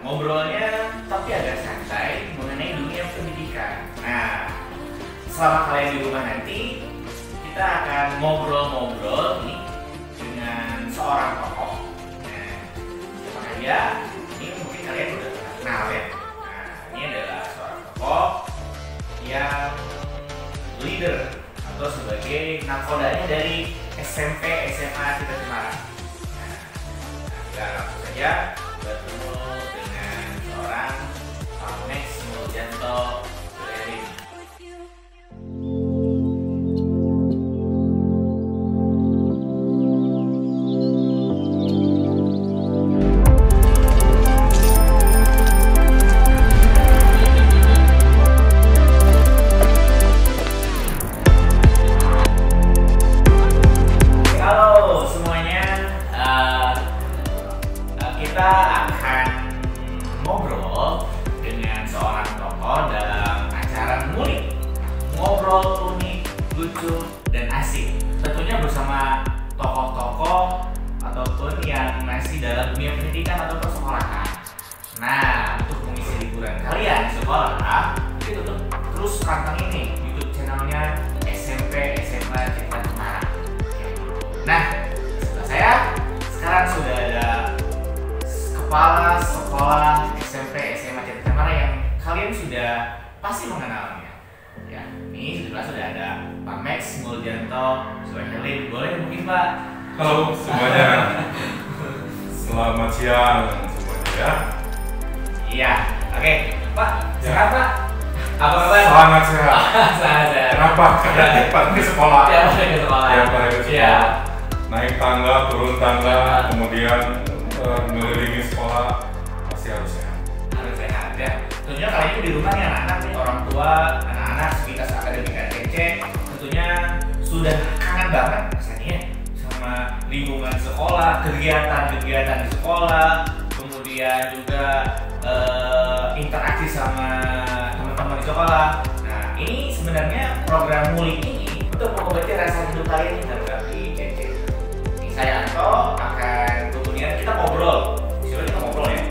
ngobrolnya tapi agak santai mengenai dunia pendidikan. Nah, selama kalian di rumah nanti, kita akan ngobrol-ngobrol nih dengan seorang tokoh. Nah, siapa dia? Ini mungkin kalian udah kenal ya. Nah, ini adalah seorang tokoh yang leader atau sebagai nakodanya dari SMP SMA Citra Cemara. Nah, kita langsung saja bertemu dengan seorang Pak Max Muljanto Suryadi. Kita akan ngobrol dengan seorang tokoh dalam acara Ngulik, ngobrol unik, lucu, dan asik. Tentunya bersama tokoh-tokoh ataupun yang masih dalam dunia pendidikan atau persekolahan. Nah, untuk mengisi liburan kalian di sekolah, kita tutup terus pantang ini YouTube channelnya SMP SMA Citra Cemara. Nah, sebelah saya sekarang sudah ada kepala sekolah SMP SMA Citra Cemara yang kalian sudah pasti mengenalnya. Ya, ini sebelah sudah ada Pak Max Muljanto Suryadi. Boleh mungkin Pak? Halo semuanya. Selamat siang semuanya ya. Iya, oke. Pak, Ya. sehat Pak? Apa kabar? Sangat sehat. Sangat sehat. Kenapa? Karena tiap hari ke sekolah. Tiap hari ke sekolah. Tiap hari ke sekolah. Iya. Naik tangga, turun tangga, kemudian mengelilingi sekolah, pasti harus sehat. Harus sehat ya. Tentunya kalian itu di rumah nih anak-anak nih, orang tua, anak-anak sekitar akademik ATC tentunya sudah kangen banget rasanya sama lingkungan sekolah, kegiatan-kegiatan di sekolah, kemudian juga interaksi sama teman-teman di sekolah. Nah, ini sebenarnya program Ngulik ini untuk mengobati rasa hidup kalian yang berarti kece. Ini saya Anto akan kemudian kita ngobrol. Kita ngobrol ya.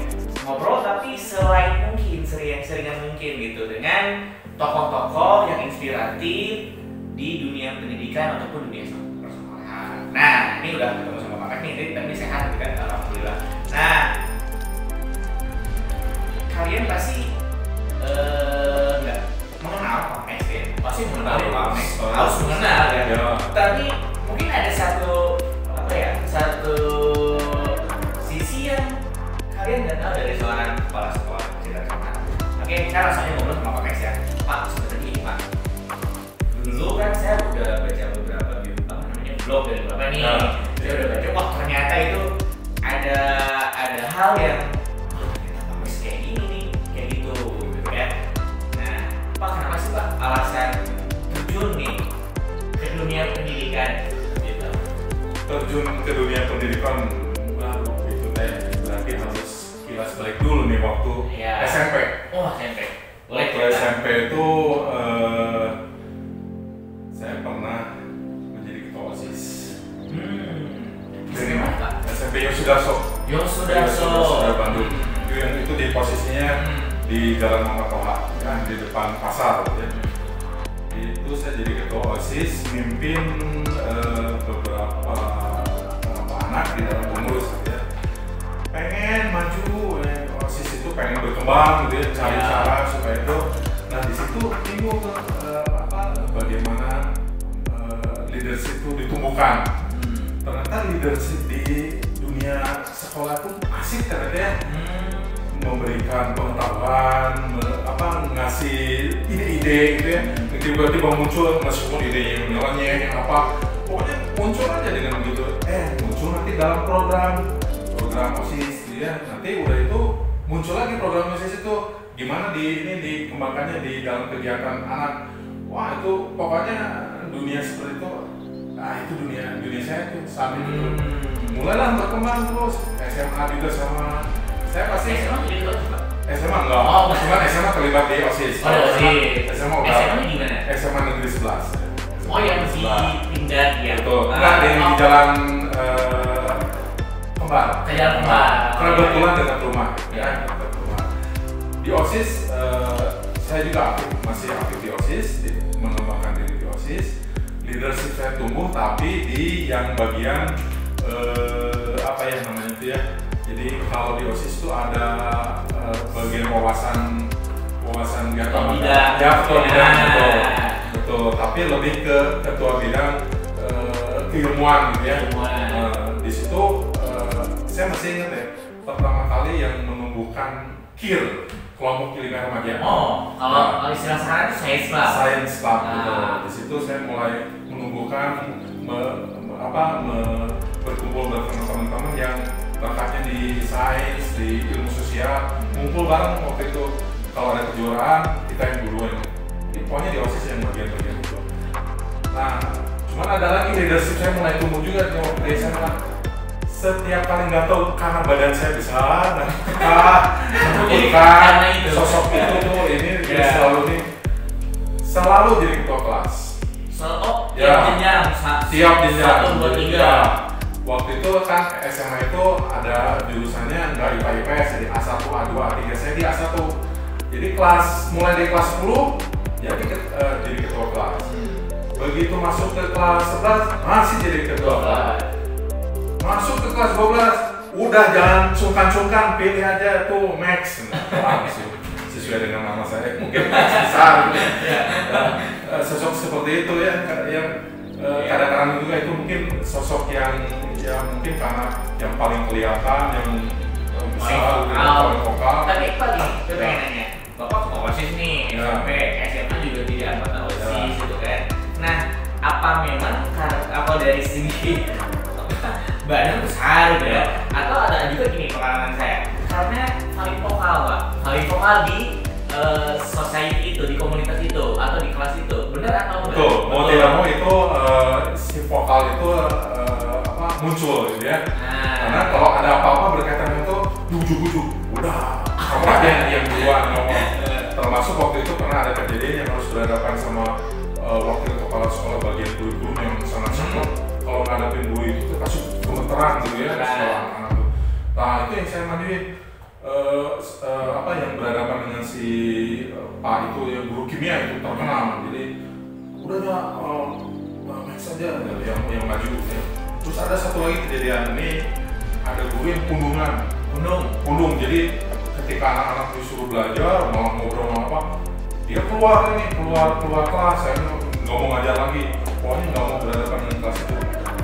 Ngobrol tapi selain mungkin, seringan mungkin gitu dengan tokoh-tokoh yang inspiratif di dunia pendidikan ataupun dunia persekolahan. Nah, ini udah ketemu sama Pak Max nih, tapi sehat kan, alhamdulillah. Nah, kalian pasti nggak mengenal Pak Max ya? Pasti mengenal ya Pak Max, harus mengenal ya. Tapi mungkin ada satu sisi yang kalian nggak tahu dari seorang kepala sekolah Citra Cemara. Oke, kita langsung aja ngobrol sama Pak Max ya. Pak, sebenarnya ini Pak, dulu kan saya udah baca beberapa blog dari Bapak nih. Saya udah baca, wah ternyata itu ada hal yang Pak Max kayak gini nih, kayak gitu kan. Nah, Pak, kenapa sih Pak alasan terjun nih ke dunia pendidikan gitu? Terjun ke dunia pendidikan, itu berarti harus kilas balik dulu nih waktu SMP. Oh, SMP. Waktu SMP itu saya pernah menjadi ketua OSIS. Dari mana Pak? SMP Yosudarso. Yosudarso Bandung. Itu di posisinya di Jalan Muhammad Toha, ya, di depan pasar. Ya. Itu saya jadi ketua OSIS, mimpin beberapa anak di dalam pengurus. Ya. Pengen maju, OSIS itu pengen berkembang, gitu ya, cari cara supaya itu. Nah di situ bingung bagaimana leadership itu ditumbuhkan. Ternyata leadership di dunia sekolah itu asik ternyata ya. Memberikan pengetahuan, ngasih ide-ide gitu ya. Tiba-tiba muncul meskipun ide yang nyeleneh apa, pokoknya muncul aja dengan begitu. Muncul nanti dalam program OSIS ya. Nanti udah itu muncul lagi program OSIS itu gimana dikembangkannya di dalam kegiatan anak. Wah itu pokoknya dunia seperti itu. Itu dunia saya tuh saat itu. Mulailah berkembang terus SMA juga sama. Saya pasti SMA enggak. Oh, cuman SMA terlibat di OSIS. SMA udah. SMA di mana? SMA Negeri 11. Oh, yang di Pindad ya. Betul. Enggak di jalan Kembar. Jalan Kembar. Kebetulan dekat rumah. Ya, dekat rumah. OSIS, saya juga masih aktif di OSIS, mengembangkan diri di OSIS. Leadership saya tumbuh, tapi di yang bagian apa ya namanya itu ya. Jadi kalau di OSIS itu ada bagian wawasan ketua bidang, betul. Tapi lebih ke ketua bidang keilmuan gitu ya. Di situ saya masih ingat ya, pertama kali yang menumbuhkan KIR, kelompok ilmiah remaja. Kalau istilah sekarang itu Science Club. Di situ saya mulai menumbuhkan berkumpul dengan teman-teman yang bakatnya di sains, di ilmu sosial, ngumpul bareng waktu itu. Kalau ada kejuaraan, kita yang duluan. Pokoknya di OSIS yang bagian-bagian itu. Nah, cuman ada lagi leadership saya mulai tumbuh juga di waktu SMA. Setiap kali nggak tahu karena badan saya besar, menentukan sosok itu tuh ini selalu jadi ketua kelas. Tiap jenjang. 1, 2, 3. Waktu itu kan SMA itu ada jurusannya nggak IPA IPS, jadi A1, A2, A3, saya di A1. Jadi mulai dari kelas 10 jadi ketua kelas. Begitu masuk ke kelas 11 masih jadi ketua kelas. Masuk ke kelas 12 udah jangan sungkan-sungkan, pilih aja tuh Max. Sesuai dengan nama saya mungkin Max besar. Sosok seperti itu ya, yang kadang-kadang juga itu mungkin sosok yang mungkin karena yang paling kelihatan, yang besar, paling vokal. Tapi Pak nih, saya pengen nanya, Bapak ketua OSIS nih, SMP, SMA juga tidak anggota OSIS gitu kan. Nah, apa memang dari segi badan besar gitu ya? Atau ada juga gini pengalaman saya, karena paling vokal Pak, paling vokal di society itu, di komunitas itu, atau di kelas itu, benar atau enggak? Betul, mau tidak mau itu si vokal itu muncul gitu ya. Karena kalau ada apa-apa berkaitan itu bujuk-bujuk, udah kamu aja yang duluan ngomong. Termasuk waktu itu pernah ada kejadian yang harus berhadapan sama wakil kepala sekolah bagian guru yang sangat sangat kalau ngadapin Bu itu tuh kasih gemeteran gitu ya sekolah anak-anak tuh. Nah itu yang saya majuin. Yang berhadapan dengan si Pak itu yang guru kimia itu terkenal, jadi udah Max aja yang maju ya. Terus ada satu lagi kejadian ini, ada guru yang pundung, jadi ketika anak-anak disuruh belajar malah ngobrol apa, dia keluar kelas, saya nggak mau ngajar lagi, pokoknya nggak mau berhadapan dengan kelas itu.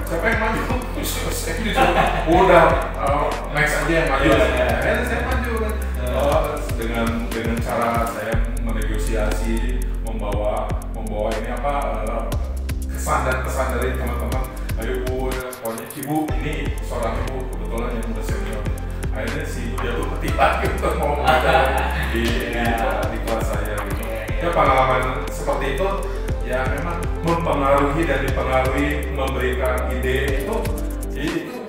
Siapa yang maju? Saya disuruh, udah Max aja yang maju. Akhirnya saya maju kan. Dengan cara saya menegosiasi, membawa ini kesan dan pesan dari teman-teman. Ayo Bu, pokoknya Ibu ini seorang ibu kebetulan yang udah senior. Akhirnya si ibu jatuh ketipan untuk mau mengajar di kelas saya gitu. Ya pengalaman seperti itu ya memang mempengaruhi dan dipengaruhi, memberikan ide itu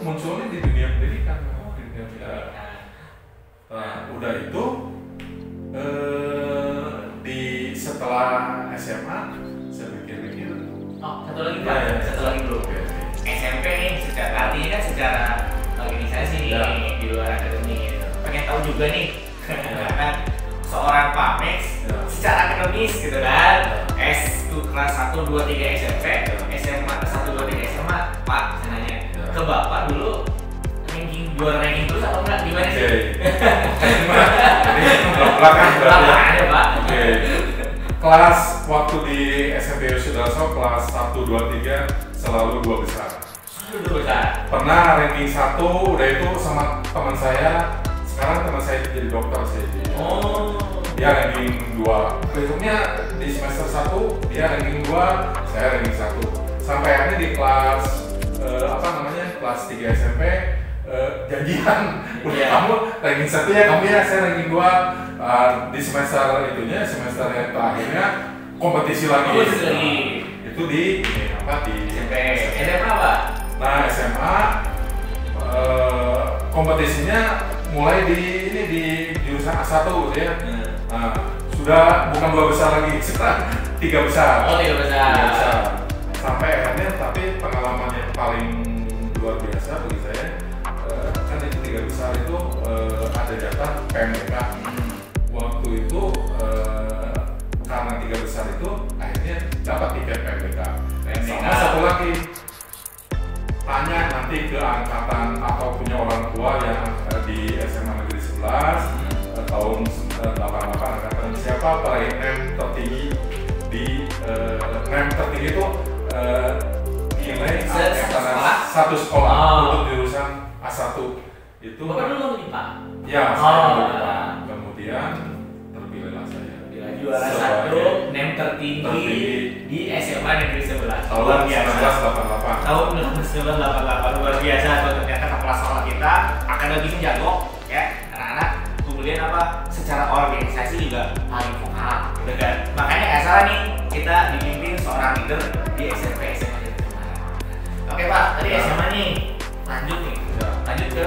munculnya di dunia pendidikan. Nah, udah itu setelah SMA saya pikir-pikir. Satu lagi dulu. SMP nih artinya kan secara organisasi nih di luar akademik gitu. Pengen tahu juga nih kan seorang Pak Max secara akademis gitu kan. S2 kelas 1, 2, 3 SMP, SMA 1, 2, 3 SMA, Pak saya nanya ke Bapak dulu juara ranking terus atau enggak, gimana sih? Belakang ada Pak. Kelas waktu di SMP Yosudarso kelas 1, 2, 3 selalu 2 besar. Pernah ranking 1, udah itu sama teman saya, sekarang teman saya jadi dokter sih. Dia ranking 2. Berikutnya di semester 1 dia ranking 2, saya ranking 1. Sampai akhirnya di kelas kelas 3 SMP janjian kamu ranking 1 ya kamu ya, saya ranking 2. Di semester yang terakhirnya kompetisi lagi. Itu di SMP. SMA apa? Nah SMA kompetisinya mulai di jurusan A1 ya. Nah, sudah bukan 2 besar lagi, sekarang 3 besar. 3 besar. Sampai akhirnya, tapi pengalaman yang paling luar biasa bagi saya kan itu 3 besar itu ada jatah PMDK. waktu itu karena 3 besar itu akhirnya dapat tiket PMDK. Sama satu lagi, tanya nanti ke angkatan atau punya orang tua yang di SMA Negeri 11 tahun 88 angkatan, siapa peraih NEM tertinggi di NEM tertinggi itu nilai satu sekolah untuk jurusan A1 itu. Bapak dulu MIPA? Ya, saya MIPA. Kemudian terpilihlah saya. Juara 1 NEM tertinggi di SMA Negeri 11. Tahun 1988. Tahun 1988 luar biasa. Ternyata kepala sekolah kita akademiknya jago, ya anak-anak. Kemudian apa? Secara organisasi juga paling vokal, gitu kan? Makanya nggak salah nih kita dipimpin seorang leader di SMP SMA Negeri Semarang. Oke Pak, tadi SMA nih, lanjut nih, lanjut ke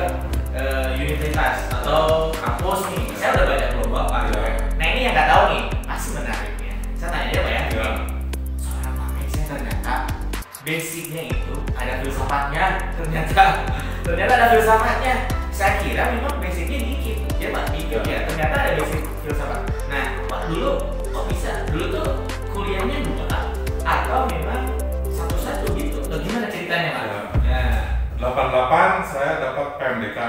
universitas atau kampus nih. Saya udah banyak belum Pak. Nah ini yang nggak tahu nih, pasti menariknya. Saya tanya dia Pak ya. Seorang Pak saya ternyata basicnya itu ada filsafatnya, ternyata ada filsafatnya. Saya kira memang basicnya dikit, ya Pak, dikit ya. Ternyata ada basic filsafat. Nah Pak dulu kok bisa? Dulu tuh kuliahnya 2 atau memang satu-satu gitu? Atau gimana ceritanya Pak? Nah, 88 saya dapat PMDK,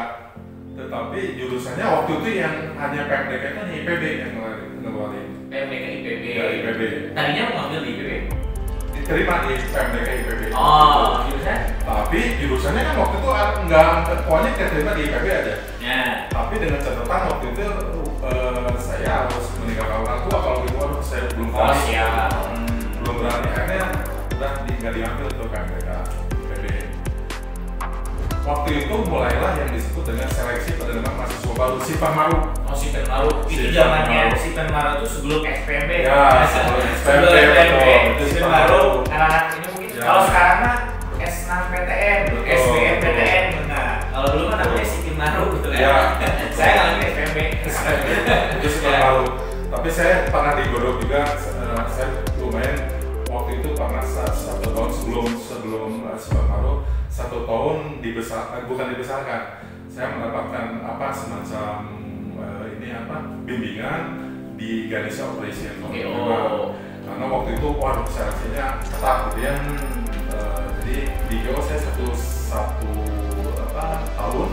tetapi jurusannya waktu itu yang hanya PMDK itu hanya IPB yang ngeluarin. PMDK IPB. Ya, IPB. Tadinya mau ngambil di IPB. Diterima di PMDK IPB. Oh, jurusan? Tapi jurusannya kan waktu itu nggak, pokoknya keterima di IPB aja. Ya. Tapi dengan catatan waktu itu saya harus meninggalkan orang tua kalau gitu, saya belum berani. Belum berani, akhirnya udah nggak diambil tuh PMDK IPB. Waktu itu mulailah yang disebut dengan seleksi penerimaan mahasiswa baru, Sipenmaru. Oh, Sipenmaru. Itu zamannya Sipenmaru itu sebelum SPMB. Ya, sebelum SPMB. Sipenmaru anak-anak ini mungkin. Kalau sekarang mah S6PTN, SBMPTN. Nah, kalau dulu kan namanya Sipenmaru gitu kan. Ya. Saya ngalamin SPMB. Itu Sipenmaru. Tapi saya pernah digodok juga. Saya lumayan waktu itu pernah 1 tahun sebelum Sipenmaru. 1 tahun bukan dibesarkan, saya mendapatkan semacam bimbingan di Ganesha Operation. Karena waktu itu seleksinya ketat gitu ya. Jadi di GO saya satu tahun,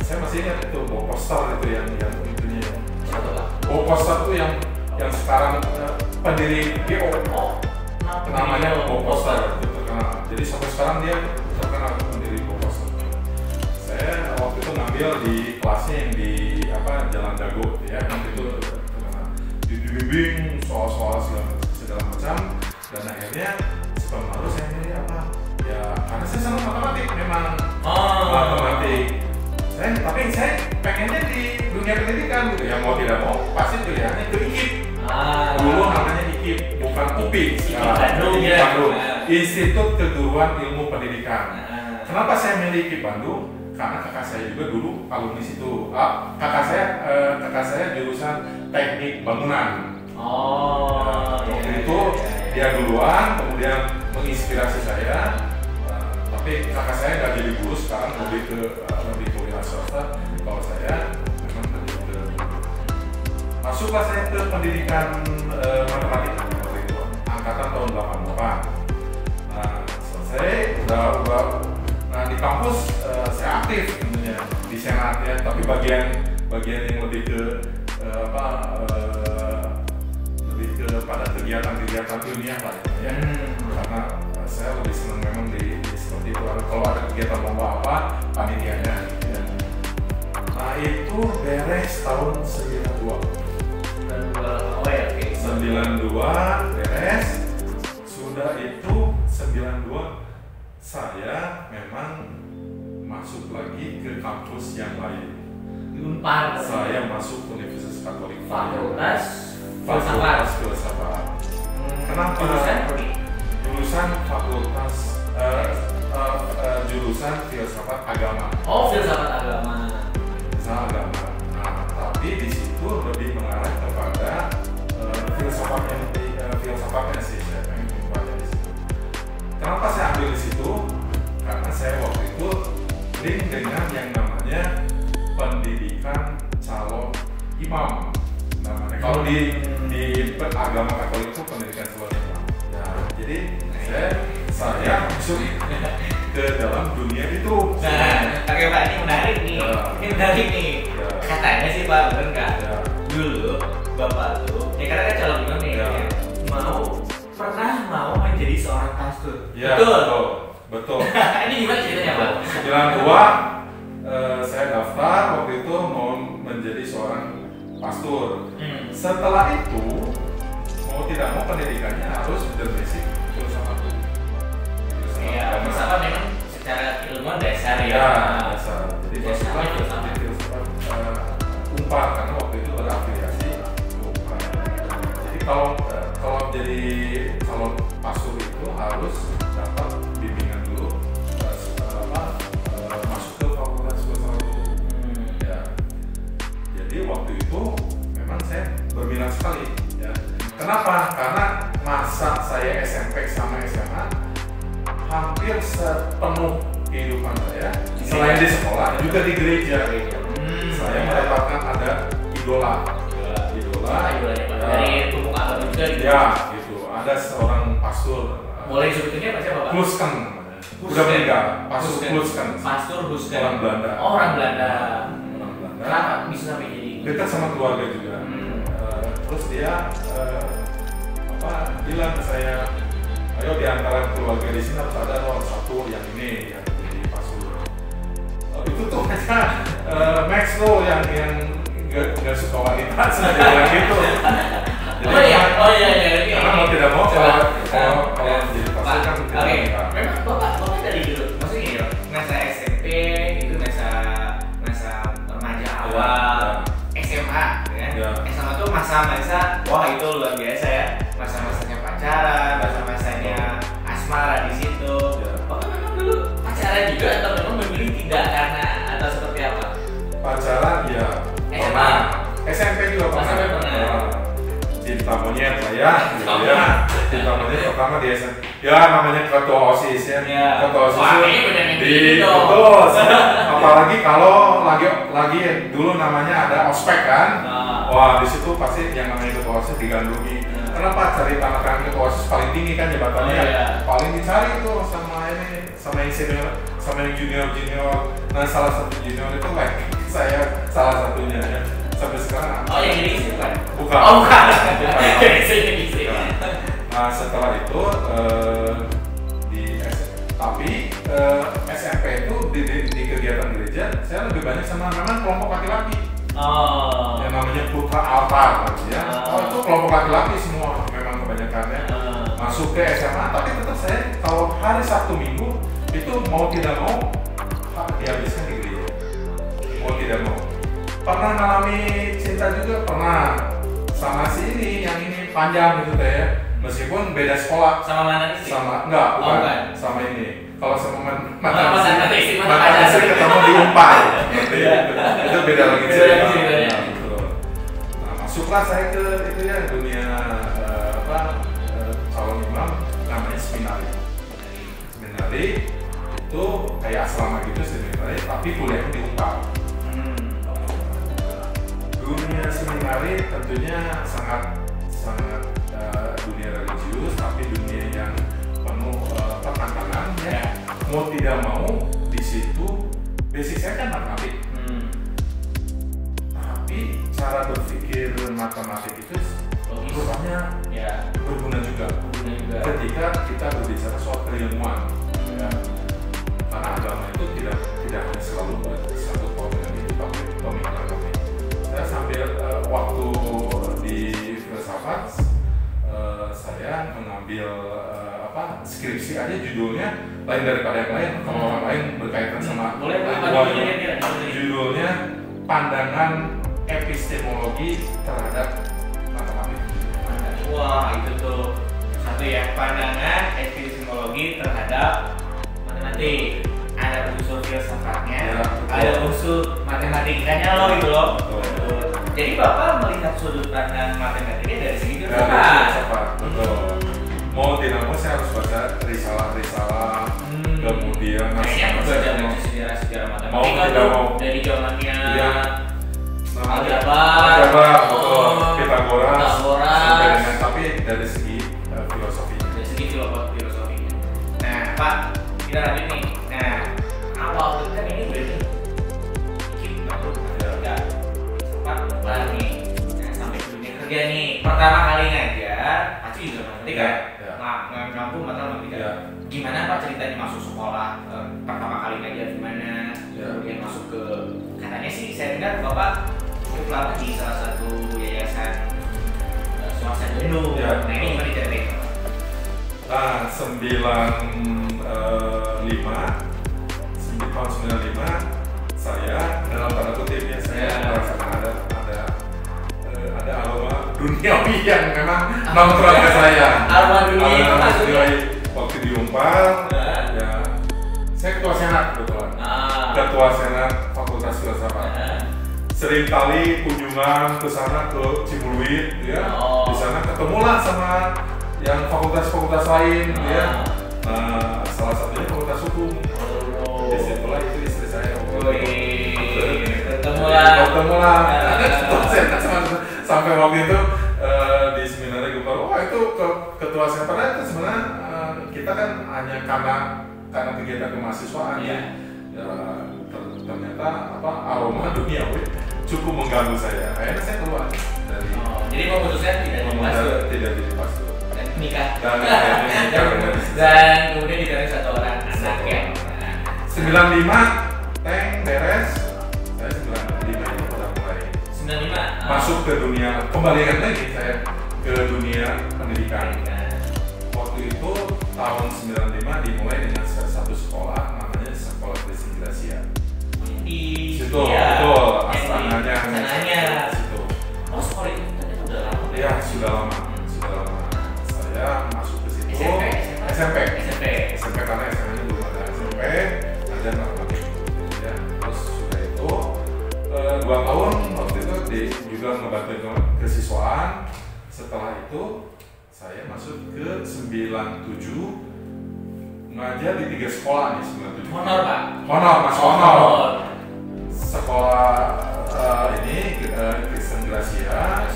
saya masih ingat itu bawa poster itu yang intinya. Bawa poster itu yang sekarang pendiri GO. Namanya bawa poster itu terkenal. Jadi sampai sekarang dia terkenal pendiri proposal. Saya waktu itu ngambil di kelasnya yang di Jalan Dago ya, waktu itu terkenal. Dibimbing soal-soal segala macam, dan akhirnya Sipenmaru saya milih apa? Ya karena saya senang matematik memang. Matematik. Tapi saya pengennya di dunia pendidikan gitu ya, mau tidak mau pasti pilihannya ke IKIP. Dulu namanya IKIP, bukan UPI. Bandung. Institut Keguruan Ilmu Pendidikan. Kenapa saya milih IKIP Bandung? Karena kakak saya juga dulu alumni situ. Kakak saya jurusan teknik bangunan. Waktu itu dia duluan, kemudian menginspirasi saya. Tapi kakak saya nggak jadi guru, sekarang lebih ke kuliah swasta. Kalau saya memang lebih ke masuklah saya ke pendidikan matematika waktu itu, angkatan tahun 88. Selesai, udah di kampus saya aktif tentunya di senat ya, tapi bagian yang lebih ke lebih ke pada kegiatan ilmiah lah ya. Karena saya lebih senang memang di seperti itu, kalau ada kegiatan lomba apa panitianya gitu ya. Nah itu beres tahun 92. 92 beres, sudah itu 92 saya memang masuk lagi ke kampus yang lain. Unpar. Saya masuk Universitas Katolik Fakultas Filsafat. Kenapa? Jurusan Fakultas jurusan Filsafat Agama. Oh, Filsafat Agama. Filsafat Agama. Nah, tapi di situ lebih mengarah kepada filsafatnya sih, saya pengen membaca di situ. Kenapa saya ambil di situ? Karena saya waktu itu link dengan yang namanya pendidikan calon imam namanya. Kalau di agama Katolik itu pendidikan sebagai imam. Nah, jadi saya masuk ke dalam dunia itu. Nah, oke Pak, ini menarik nih. Ini menarik nih. Katanya sih Pak, bener nggak? Dulu Bapak tuh, ya karena kan calon imam nih, pernah mau menjadi seorang pastor. Ya, betul. Ini gimana ceritanya Pak? 92 saya daftar waktu itu mau menjadi seorang pastor. Setelah itu mau tidak mau pendidikannya harus berbasic filsafat. Iya, filsafat memang secara ilmuwan dasar ya. Ya, dasar. Jadi masuklah filsafat Unpar karena waktu itu berafiliasi Unpar. Jadi kalau jadi calon pastor itu harus dapat bimbingan dulu masuk ke fakultas filsafat. Ya. Jadi waktu itu memang saya berminat sekali. Ya. Kenapa? Karena masa saya SMP sama SMA hampir sepenuh kehidupan saya selain di sekolah juga di gereja. Saya mendapatkan ada idola dari tubuh agama juga gitu. Ya, gitu. Ada seorang pastor. Boleh disebutnya apa siapa Pak? Plusken. Udah meninggal. Pastor Plusken. Pastor Plusken. Orang Belanda. Orang Belanda. Belanda. Kenapa bisa sampai jadi? Dekat sama keluarga juga. Terus dia bilang ke saya, ayo di antara keluarga di sini harus ada satu yang ini yang jadi pastor. Itu tuh mereka Max tuh yang nggak suka wanita sudah bilang gitu. Jadi, oh iya. Karena mau tidak mau kalau jadi pastor kan tidak wanita. Memang bapak dari dulu, maksudnya ya, masa SMP itu masa remaja awal, SMA, ya. SMA tuh masa-masa, wah itu luar biasa ya, masa-masanya pacaran, masa-masanya asmara di situ. Bapak memang dulu pacaran juga atau memang memilih tidak karena atau seperti apa? Pacaran ya. SMA. SMP juga pernah. Cinta monyet lah ya, gitu ya. Cinta monyet pertama di SMP. Ya namanya ketua OSIS ya. Ketua OSIS betul. Apalagi kalau lagi dulu namanya ada ospek kan. Wah di situ pasti yang namanya ketua OSIS digandrungi. Kenapa cari tanah tangan ketua OSIS paling tinggi kan jabatannya? Paling dicari tuh sama yang senior, sama yang junior. Nah salah satu junior itu saya salah satunya ya. Sampai sekarang. Oh yang ini sih bukan? Bukan. Oh bukan. Nah setelah itu SMP itu di kegiatan gereja saya lebih banyak sama memang kelompok laki-laki. Yang namanya Putra Altar ya. Itu kelompok laki-laki semua memang kebanyakannya. Masuk ke SMA tapi tetap saya kalau hari Sabtu Minggu itu mau tidak mau dihabiskan di gereja. Mau tidak mau. Pernah ngalami cinta juga pernah sama si ini yang ini panjang gitu ya meskipun beda sekolah sama mana sih? Sama enggak bukan sama ini kalau sama mantan istri ketemu di Unpar itu beda lagi ceritanya. Nah masuklah saya ke itu ya dunia calon imam namanya seminari itu kayak asrama gitu seminari tapi kuliahnya di Unpar. Dunia seminari tentunya sangat dunia religius tapi dunia yang penuh tantangan ya. Mau tidak mau di situ basic saya kan matematik. Tapi cara berpikir matematik itu rupanya berguna juga ketika kita berbicara soal keilmuan. Karena agama itu tidak hanya selalu bersatu dengan itu tapi pemikiran kami. Saya sambil waktu di filsafat saya mengambil skripsi aja judulnya lain daripada yang lain. Kalau orang lain berkaitan sama judulnya pandangan epistemologi terhadap matematik. Wah itu tuh satu ya, pandangan epistemologi terhadap matematik. Ada unsur filsafatnya, ada unsur matematikanya loh gitu loh. Jadi Bapak melihat sudut pandang matematiknya dari segi filsafat. Betul. Mau tidak mau saya harus baca risalah-risalah, kemudian sejarah matematika tuh dari zamannya Aljabar Pitagoras sampai dengan, tapi dari segi filosofinya. Dari segi filosofinya. Nah, Pak, kita lanjut nih. Nah, awal kan ini udah nih ya Pak kelar nih. Nah, sampai dunia kerja nih. Pertama kali ngajar, pasti juga matematika. Ngampung matematika. Gimana Pak ceritanya masuk sekolah? Pertama kali ngajar gimana? Kemudian masuk ke, katanya sih saya dengar Bapak cukup lama di salah satu yayasan swasta dulu. Nah, ini gimana diceritain? Nah, 95 saya dalam tanda kutip ya, saya merasakan ada aroma duniawi yang memang nongkrong ke saya. Aroma dunia itu maksudnya? Waktu di Unpar, ya saya ketua senat kebetulan. Ketua senat Fakultas Filsafat. Sering kali kunjungan ke sana ke Cibuluit, ya. Di sana ketemulah sama yang fakultas-fakultas lain, ya. Nah, salah satunya Fakultas Hukum. Disitulah itu istri saya. Ketemulah. Sampai waktu itu di seminar Gubernur, itu ketua senat itu sebenarnya kita kan hanya karena kegiatan kemahasiswaan, ya. Ternyata aroma duniawi cukup mengganggu saya. Akhirnya saya keluar dari. Jadi memutuskan tidak jadi pastor. Dan nikah. Dan kemudian dikasih satu orang anak ya. 95 beres. Saya 95 itu udah mulai 95 masuk ke dunia, kembalikan lagi saya ke dunia pendidikan. Waktu itu tahun 95 dimulai dengan satu sekolah namanya Sekolah Kristen Gracia. Di situ, betul, astananya. Situ. Oh, sekolah itu ternyata udah lama. Iya, sudah lama. Saya masuk ke situ. SMP karena SMP-nya belum ada SMP, ngajar matematik. Ya, terus sudah itu 2 tahun waktu itu juga ngebantu kesiswaan. Setelah itu saya masuk ke 97 ngajar di 3 sekolah nih. 97 honor Pak? Masuk honor. Sekolah ini Kristen Gracia,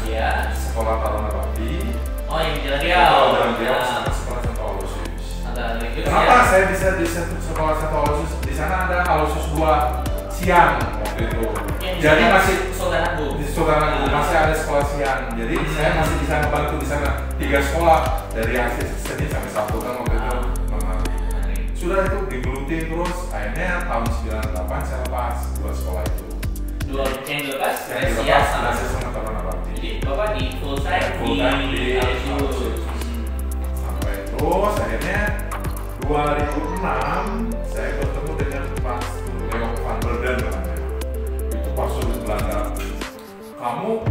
Sekolah Taruna Bakti. Oh, yang di Jalan Riau, sama Sekolah Santo Aloysius. Kenapa saya bisa di Sekolah Santo Aloysius? Di sana ada Aloysius 2 siang waktu itu. Jadi masih di Sultan masih ada sekolah siang. Jadi saya masih bisa membantu di sana 3 sekolah dari akhir Senin sampai Sabtu kan waktu itu mengalami. Sudah itu digeluti terus. Akhirnya tahun 98 saya lepas 2 sekolah itu. Yang dilepas? Gracia sama Taruna Bakti. Jadi Bapak di full time di Aloysius. Sampai terus akhirnya 2006 saya bertemu dengan Pastor Leo van Berden namanya. Itu pastor di Belanda. Kamu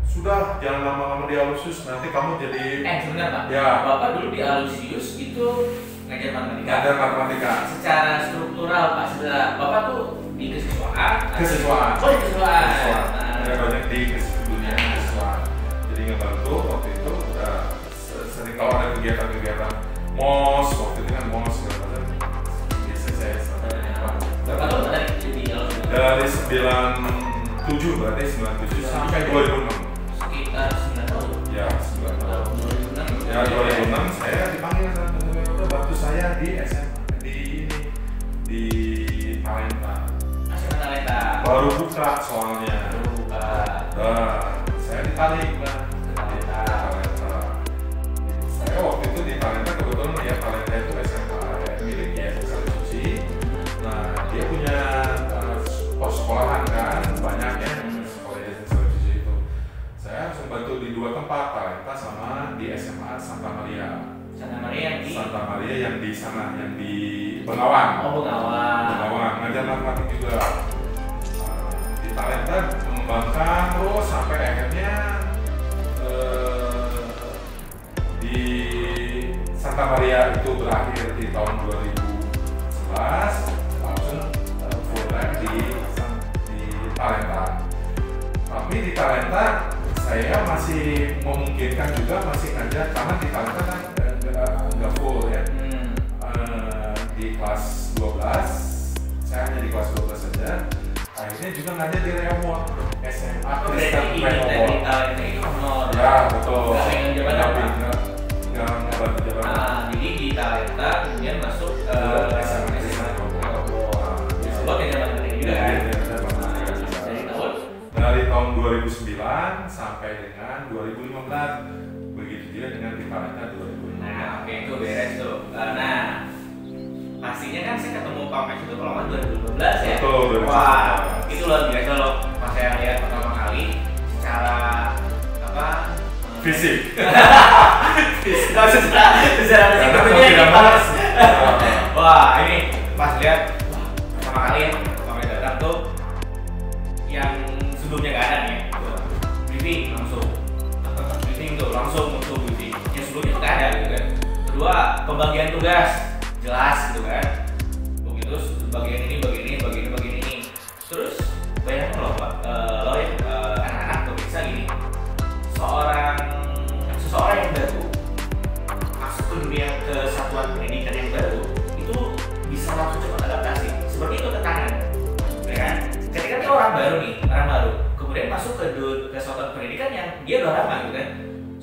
sudah jangan lama-lama di Aloysius, nanti kamu jadi. Sebentar Pak. Ya. Bapak dulu di Aloysius itu ngajar matematika. Secara struktural Pak, Bapak tuh di kesiswaan. Oh, di kesiswaan. Ada banyak di dunia kesiswaan. Jadi ngebantu waktu itu udah sering kalau ada kegiatan MOS, waktu itu kan MOS segala macam. Biasa saya Bapak tuh dari Aloysius? Dari 97 berarti 97 sampai 2006. Sekitar 9 tahun. Ya, 9 tahun. 2006. Ya, 2006 saya dipanggil sama udah bantu saya di SMA di Talenta. Baru buka soalnya. Saya ditarik lah. Talenta. Saya waktu itu di Talenta kebetulan ya Talenta itu SMA milik Yayasan Salib Suci. Nah, dia punya pos sekolahan kan banyak ya sekolah Yayasan Salib Suci itu. Saya langsung bantu di 2 tempat, Talenta sama di SMA Santa Maria yang di sana, yang di Bengawan. Bengawan, ngajar matematik juga. Di Talenta mengembangkan terus sampai akhirnya di Santa Maria itu berakhir di tahun 2011, langsung full time di Talenta. Tapi di Talenta saya masih memungkinkan juga masih ngajar karena di Talenta kan nggak full ya. Di kelas 12 saya hanya di kelas 12 saja. Akhirnya juga ngajar di Reomont SMA Kristen Reomont. Talenta itu honor. Ya, Ya betul. Nggak pegang jabatan Pak. Nggak bantu jabatan. Nah, jadi di Talenta kemudian masuk SMA sebagai jabatan ini juga kan. Dari tahun 2009 sampai dengan 2015. Begitu juga dengan di Talenta 2015. Nah, oke itu beres tuh. Nah, pastinya kan saya ketemu Pak Max itu kalau nggak 2012 ya. Betul, 2012. Wah, itu luar biasa loh. Pas saya lihat pertama kali secara apa? Fisik. Secara fisik tentunya ini pas. Wah, ini pas lihat wah, pertama kali ya Pak Max datang tuh yang sebelumnya nggak ada nih. Briefing langsung. Briefing tuh langsung untuk briefing. Yang sebelumnya nggak ada gitu kan. Kedua, pembagian tugas jelas gitu kan. Begitu bagian ini, bagian ini. Terus bayangkan loh Pak, lo ya anak-anak tuh bisa gini. Seseorang yang baru masuk ke dunia kesatuan pendidikan yang baru itu bisa langsung cepat adaptasi. Seperti itu tantangan, ya kan? Ketika dia orang baru, kemudian masuk ke kesatuan pendidikan yang dia udah lama gitu kan.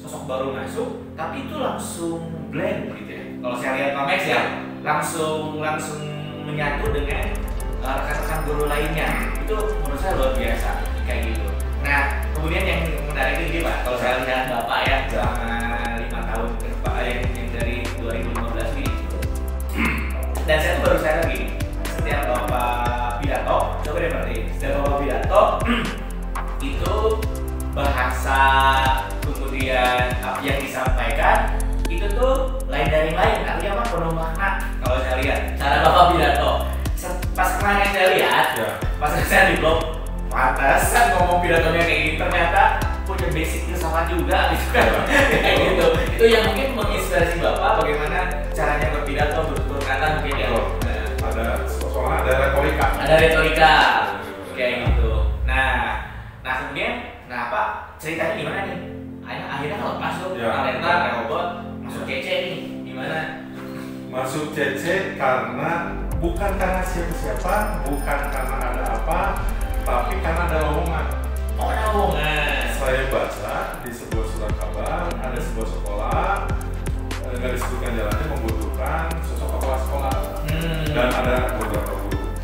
Sosok baru masuk, tapi itu langsung blend gitu ya. Kalau saya lihat Pak Max ya, langsung menyatu dengan rekan-rekan guru lainnya. Itu menurut saya luar biasa kayak gitu. Nah, kemudian yang menarik ini Pak, kalau saya lihat Bapak ya selama 5 tahun ke depan yang dari 2015 ini. Dan saya tuh baru sadar gini, setiap Bapak pidato, coba deh berarti, setiap Bapak pidato itu bahasa kemudian yang disampaikan itu tuh lain dari lain, artinya apa? Penuh makna. Kalau saya lihat cara Bapak pidato, pas kemarin saya lihat, pas saya di blog, pantesan ngomong pidatonya kayak gini, ternyata punya basic filsafat juga gitu kan. Kayak gitu. Itu yang mungkin menginspirasi Bapak bagaimana caranya berpidato, bertutur kata mungkin ya. Soalnya ada retorika. Ada retorika kayak gitu. Nah kemudian, Pak ceritanya gimana nih? Akhirnya kalau masuk Talenta, Rehoboth, masuk CC nih, gimana? Masuk CC karena bukan karena siapa-siapa, bukan karena ada apa, tapi karena ada lowongan. Oh, ada lowongan. Saya baca di sebuah surat kabar ada sebuah sekolah, nggak disebutkan jalannya, membutuhkan sosok kepala sekolah dan ada beberapa guru.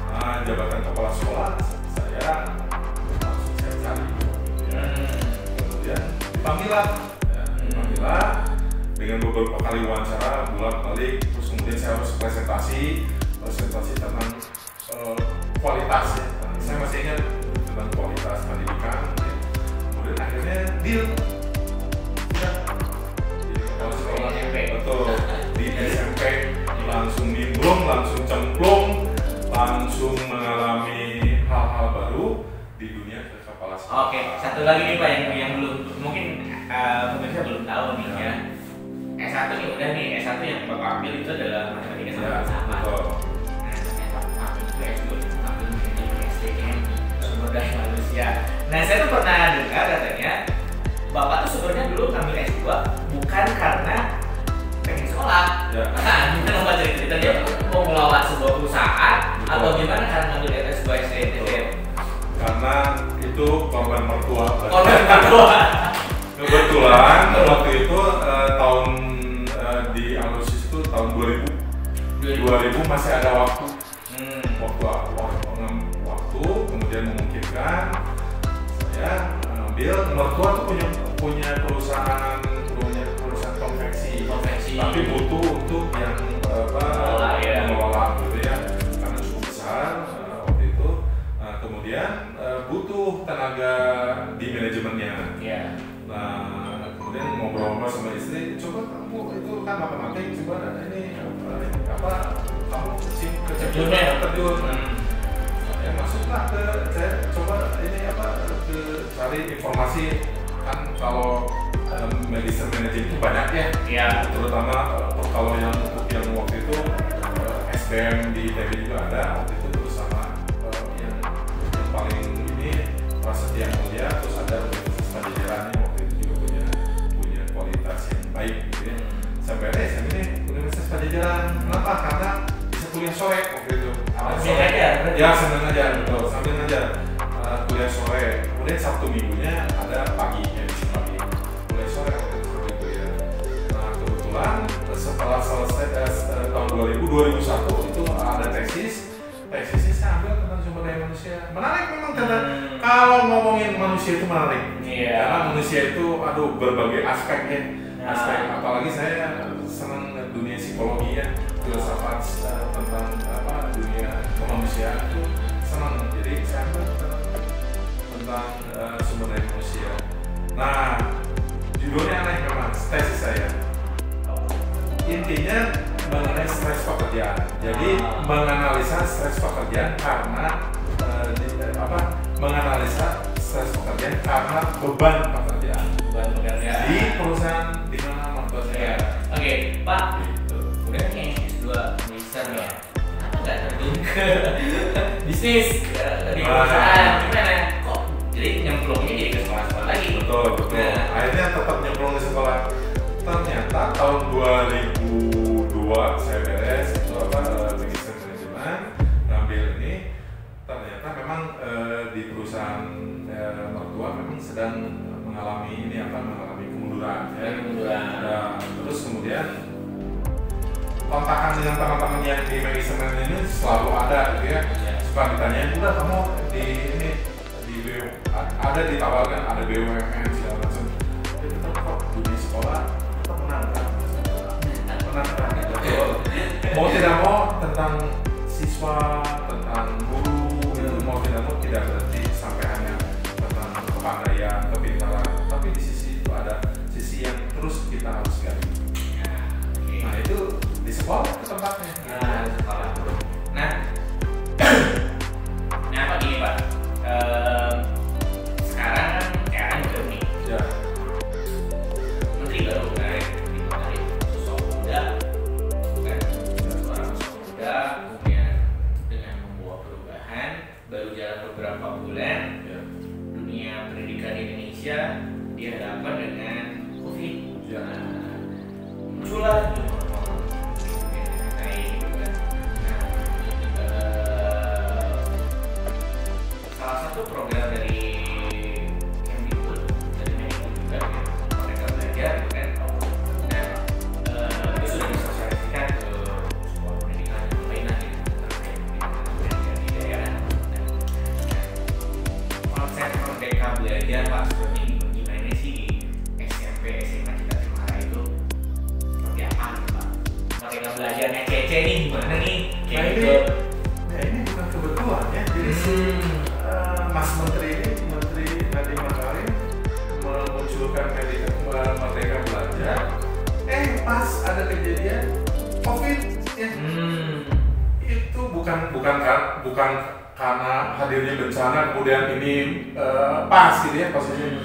Nah, jabatan kepala sekolah saya langsung saya cari. Kemudian dipanggil dengan beberapa kali wawancara bolak-balik, terus kemudian saya harus presentasi tentang kualitas ya. Saya masih ingat tentang kualitas pendidikan. Kemudian akhirnya deal di kepala sekolah, betul, di SMP langsung nimbrung, langsung cemplung, langsung mengalami hal-hal baru di dunia kepala sekolah. Oke, satu lagi nih Pak yang belum mungkin pemirsa belum tahu nih ya. S1 nih udah nih, S1 yang Bapak ambil itu adalah matematika sama filsafat. Nah, ternyata Bapak ambil juga S2, ambil manajemen SDM, sumber daya manusia. Nah, saya tuh pernah dengar katanya Bapak tuh sebenarnya dulu ngambil S2 bukan karena pengen sekolah. Nah, gimana Bapak ceritanya mau ngelola sebuah perusahaan atau gimana karena ngambil S2 SDM? Karena itu korban mertua. Kebetulan waktu itu tahun di Alusis itu tahun 2000 masih ada waktu. Waktu kemudian memungkinkan saya ambil. Mertua tuh punya perusahaan konveksi. Tapi butuh untuk yang mengelola gitu ya, karena cukup besar waktu itu. Kemudian butuh tenaga di manajemennya. Nah, kemudian ngobrol-ngobrol sama istri, coba kamu itu kan matematik, coba ini kamu terjun. Ya masuklah saya coba ini ke cari informasi, kan kalau medicine management itu banyak ya. Terutama kalau yang waktu itu SBM di ITB juga ada waktu itu, terus sama yang paling ini Prasetya Mulia, terus ada Universitas Pajajaran yang waktu itu juga punya kualitas yang baik gitu ya. Sampai ada ini Universitas Pajajaran, kenapa? Karena bisa kuliah sore waktu itu. Ya senang aja, betul, sambil ngajar kuliah sore. Kemudian Sabtu Minggunya ada paginya, di pagi. setelah selesai tahun 2001 itu ada tesisnya saya ambil tentang sumber daya manusia. Menarik memang karena kalau ngomongin manusia itu menarik. Karena manusia itu berbagai aspeknya. Aspek apalagi saya senang dunia psikologi ya, filsafat tentang dunia kemanusiaan itu senang. Jadi saya ambil tentang sumber daya manusia. Nah, judulnya aneh memang, tesis saya. Intinya mengenai stres pekerjaan. Jadi menganalisa stres pekerjaan karena menganalisa stres pekerjaan karena beban pekerjaan. Di perusahaan di mana mertua saya. Oke, Pak. Gitu. Udah nih S2 magister ya. Kenapa nggak terjun ke bisnis di perusahaan? Gimana? Kok jadi nyemplungnya jadi ke sekolah-sekolah lagi? Betul. Akhirnya tetap nyemplung ke sekolah. Ternyata tahun 2002 saya beres itu magister manajemen, ngambil ini. Ternyata memang di perusahaan mertua memang sedang mengalami kemunduran ya. Nah, terus kemudian kontakan dengan teman-teman yang di magister manajemen ini selalu ada gitu ya. Suka ditanyain, udah kamu ada ditawarkan ada BUMN segala macam. Jadi kok dunia sekolah kita menang gitu. Mau tidak mau tentang siswa, tentang guru itu mau tidak berarti sampai hanya tentang kepandaian, kepintaran, tapi di sisi itu ada sisi yang terus kita harus gali. Nah itu di sekolah itu tempatnya. Nah, di sekolah. Nah Pak gini Pak, sekarang kan sekarang udah nih. Ya. Menteri baru dari sosok muda, bukan seorang sosok muda, kemudian dengan membawa perubahan, baru jalan beberapa bulan, dunia pendidikan Indonesia dihadapkan dengan COVID. Muncullah salah satu program dari Kemdikbud, dari Mendikbud juga ya, Merdeka Belajar gitu kan. Nah, itu sudah disosialisasikan ke sekolah pendidikan yang lainnya gitu, terkait pendidikan belajar di daerah. Konsep Merdeka Belajar Pak seperti gimana sih di SMP, SMA kita Cemara itu seperti apa gitu Pak? Merdeka Belajarnya Cece nih gimana nih? Kayak gitu. Ini bukan kebetulan ya. Jadi Mas Menteri Nadiem Makarim memunculkan Merdeka Belajar. Pas ada kejadian COVID ya. Itu bukan karena hadirnya bencana kemudian ini pas gitu ya posisinya.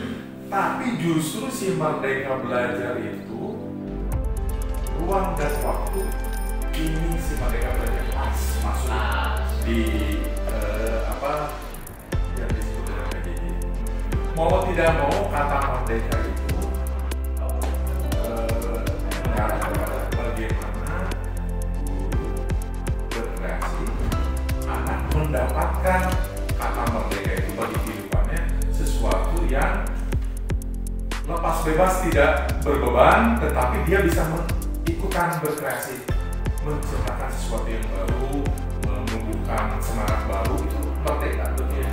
Tapi justru si Merdeka Belajar itu ruang dan waktu ini si Merdeka Belajar pas masuk di yang disebut dengan PJJ. Mau tidak mau kata merdeka itu mengarah kepada bagaimana guru berkreasi, anak mendapatkan kata merdeka itu bagi kehidupannya sesuatu yang lepas bebas, tidak berbeban, tetapi dia bisa ikutan berkreasi, menciptakan sesuatu yang baru, menumbuhkan semangat baru. Itu merdeka dunia.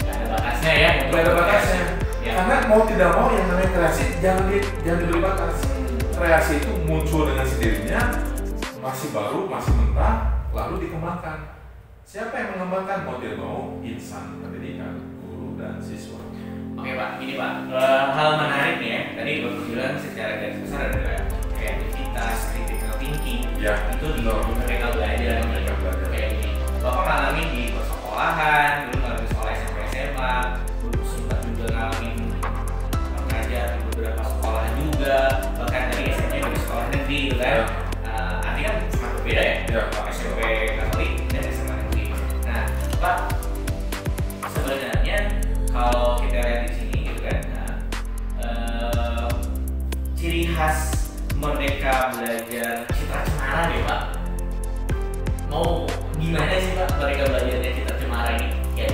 Gak ada batasnya ya. Gak ada batasnya. Ya. Karena mau tidak mau yang namanya kreasi jangan diberi batas. Kreasi itu muncul dengan sendirinya, masih baru, masih mentah, lalu dikembangkan. Siapa yang mengembangkan? Mau tidak mau insan pendidikan, guru dan siswa. Oke Pak, ini Pak, hal menarik nih ya. Tadi Bapak bilang secara garis besar adalah kreativitas, critical thinking. Ya, itu di Merdeka Belajar. Kayak gini. Bapak ngalamin di persekolahan, dulu ngalamin sekolah SMP SMA, dulu sempat juga ngalamin mengajar di beberapa sekolah juga, bahkan dari SMP dari sekolah negeri gitu kan. Artinya sangat berbeda ya. SMP Katolik dan SMA negeri. Nah, Pak, sebenarnya kalau kita lihat di sini gitu kan, ciri khas Merdeka Belajar Citra Cemara deh Pak. Mau gimana sih Pak Merdeka Belajarnya Citra Cemara ini? Ya.